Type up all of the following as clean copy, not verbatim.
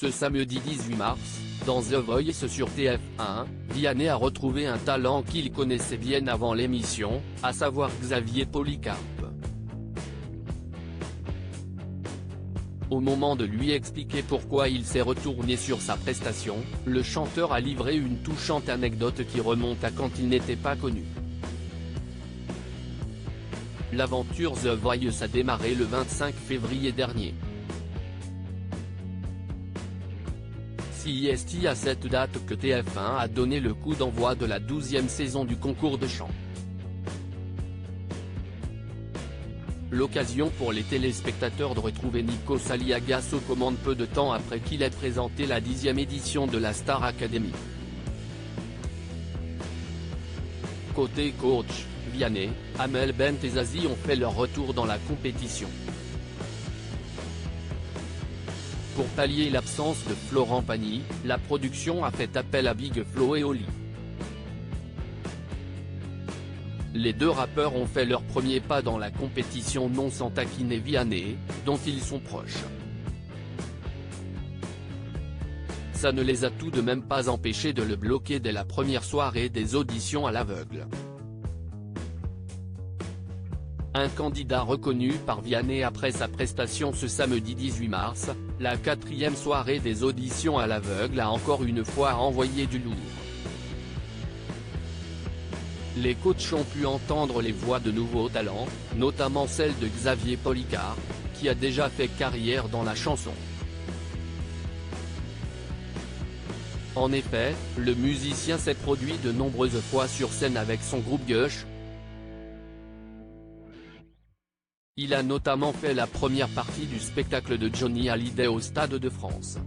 Ce samedi 18 mars, dans The Voice sur TF1, Vianney a retrouvé un talent qu'il connaissait bien avant l'émission, à savoir Xavier Policarpe. Au moment de lui expliquer pourquoi il s'est retourné sur sa prestation, le chanteur a livré une touchante anecdote qui remonte à quand il n'était pas connu. L'aventure The Voice a démarré le 25 février dernier. C'est à cette date que TF1 a donné le coup d'envoi de la 12e saison du concours de chant. L'occasion pour les téléspectateurs de retrouver Nikos Aliagas aux commandes peu de temps après qu'il ait présenté la 10e édition de la Star Academy. Côté coach, Vianney, Amel Bent et Zazie ont fait leur retour dans la compétition. Pour pallier l'absence de Florent Pagny, la production a fait appel à Big Flo et Oli. Les deux rappeurs ont fait leur premier pas dans la compétition non sans taquiner Vianney, dont ils sont proches. Ça ne les a tout de même pas empêchés de le bloquer dès la première soirée des auditions à l'aveugle. Un candidat reconnu par Vianney après sa prestation ce samedi 18 mars, la 4e soirée des auditions à l'aveugle a encore une fois envoyé du lourd. Les coachs ont pu entendre les voix de nouveaux talents, notamment celle de Xavier Policarpe, qui a déjà fait carrière dans la chanson. En effet, le musicien s'est produit de nombreuses fois sur scène avec son groupe Gush. Il a notamment fait la première partie du spectacle de Johnny Hallyday au Stade de France.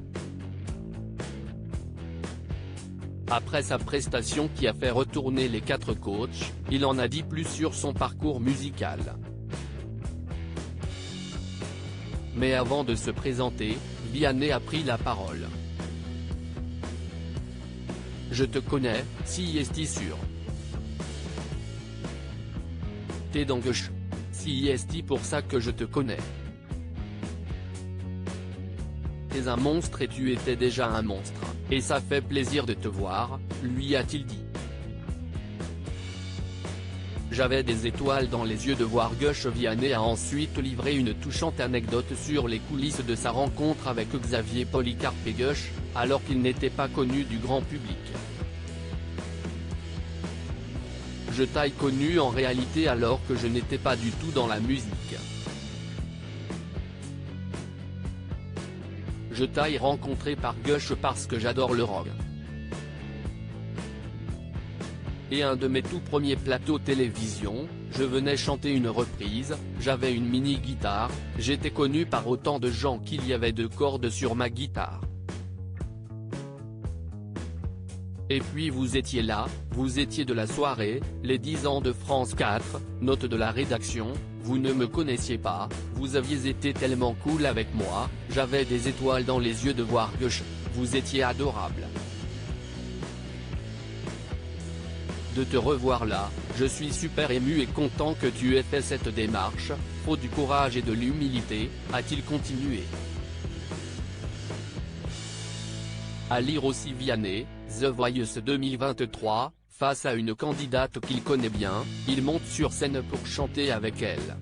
Après sa prestation qui a fait retourner les 4 coachs, il en a dit plus sur son parcours musical. Mais avant de se présenter, Vianney a pris la parole. Je te connais, c'est sûr. T'es dans Gush. C'est pour ça que je te connais. T'es un monstre et tu étais déjà un monstre, et ça fait plaisir de te voir, lui a-t-il dit. J'avais des étoiles dans les yeux de voir Gush. Vianney a ensuite livré une touchante anecdote sur les coulisses de sa rencontre avec Xavier Policarpe et Gush, alors qu'il n'était pas connu du grand public. Je t'ai connu en réalité alors que je n'étais pas du tout dans la musique. Je t'ai rencontré par Gush parce que j'adore le rock. Et un de mes tout premiers plateaux télévision, je venais chanter une reprise, j'avais une mini-guitare, j'étais connu par autant de gens qu'il y avait 2 cordes sur ma guitare. Et puis vous étiez là, vous étiez de la soirée, les 10 ans de France 4, note de la rédaction, vous ne me connaissiez pas, vous aviez été tellement cool avec moi, j'avais des étoiles dans les yeux de voir Gush, vous étiez adorable. De te revoir là, je suis super ému et content que tu aies fait cette démarche, faut du courage et de l'humilité, a-t-il continué. À lire aussi Vianney, The Voice 2023, face à une candidate qu'il connaît bien, il monte sur scène pour chanter avec elle.